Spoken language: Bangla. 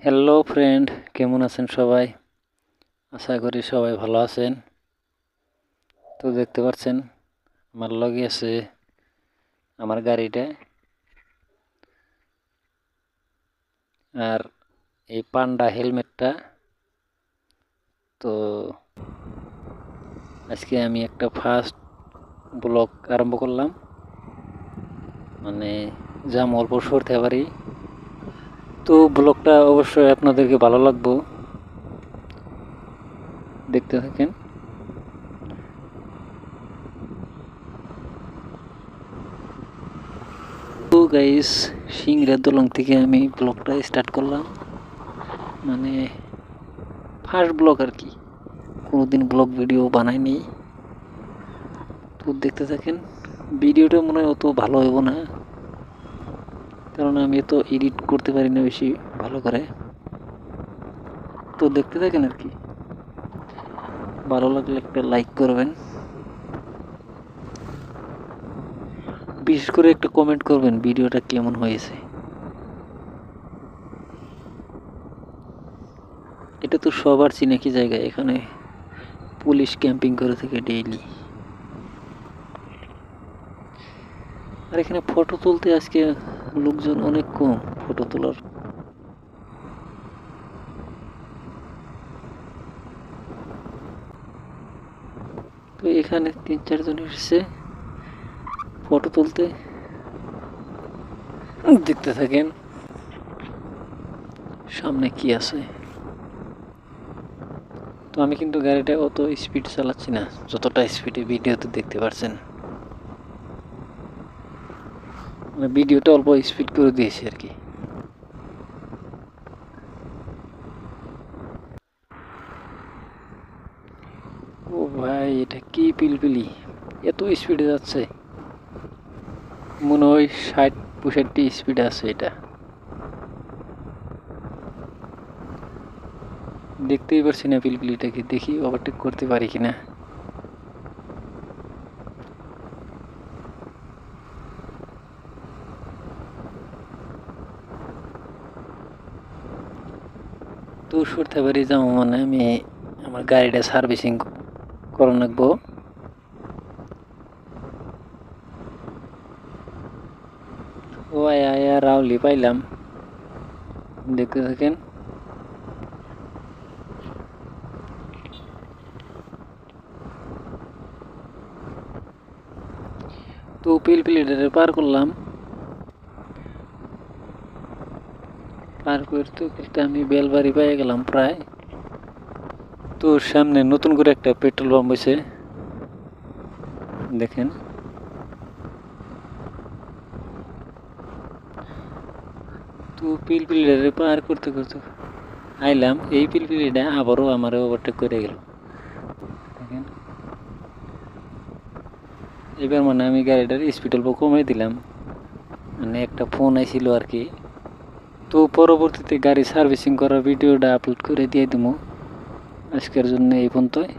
হ্যালো ফ্রেন্ড, কেমন আছেন সবাই? আশা করি সবাই ভালো আছেন। তো দেখতে পাচ্ছেন আমার লগে আছে আমার গাড়িটা, আর এই পান্ডা হেলমেটটা। তো আজকে আমি একটা ফার্স্ট ব্লগ আরম্ভ করলাম, মানে যা অল্প সরতে পারি। তো ব্লগটা অবশ্যই আপনাদেরকে ভালো লাগবে, দেখতে থাকেন। তো গাইস, সিংড়া দলং থেকে আমি ব্লগটা স্টার্ট করলাম, মানে ফার্স্ট ব্লগ আর কি। কোনোদিন ব্লগ ভিডিও বানাইনি। তো দেখতে থাকেন। ভিডিওটা মনে হয় অত ভালো হইব না, কারণ আমি তো এডিট করতে পারি না বেশি ভালো করে। তো দেখতে থাকেন আর কি। ভালো লাগলে একটা লাইক করবেন, বিশেষ করে একটা কমেন্ট করবেন ভিডিওটা কেমন হয়েছে। এটা তো সবার চিনাকি জায়গা, এখানে পুলিশ ক্যাম্পিং করে থাকে ডেইলি। আর এখানে ফটো তুলতে আজকে লোকজন অনেক কম ফটো তোলার। তো এখানে 3-4 জন এসেছে ফটো তুলতে, দেখতে থাকেন সামনে কি আছে। তো আমি কিন্তু গাড়িটা অত স্পিড চালাচ্ছি না, যতটা স্পিডে ভিডিওতে দেখতে পাচ্ছেন। মানে ভিডিওটা অল্প স্পিড করে দিয়েছি আর কি। ও ভাই, এটা কি পিলপিলি, এত স্পিডে যাচ্ছে! মনে হয় 60-65 স্পিডে আছে এটা। দেখতেই পারছি না পিলপিলিটাকে, দেখি ওভারটেক করতে পারি কিনা। তো সরতে পারি যাবো, মানে আমি আমার গাড়িটা সার্ভিসিং করা লাগবো। ও আয়া রাউলি পাইলাম, দেখতে থাকেন। তো পিলপিলিটারে পার করলাম, পার করতে করতে আমি বেলবাড়ি পেয়ে গেলাম প্রায়। তো সামনে নতুন করে একটা পেট্রোল পাম্প হয়েছে, দেখেন। তো পিলপিলিটারে পার করতে করতে আইলাম, এই পিলপিলিটা আবারও আমার ওভারটেক করে গেল, দেখেন। এবার মানে আমি গাড়িটার স্পিড অল্প কমাই দিলাম, মানে একটা ফোন আইছিল আর কি। তো পরবর্তীতে গাড়ি সার্ভিসিং করার ভিডিওটা আপলোড করে দিয়ে দেবো। আজকের জন্য এই পর্যন্তই।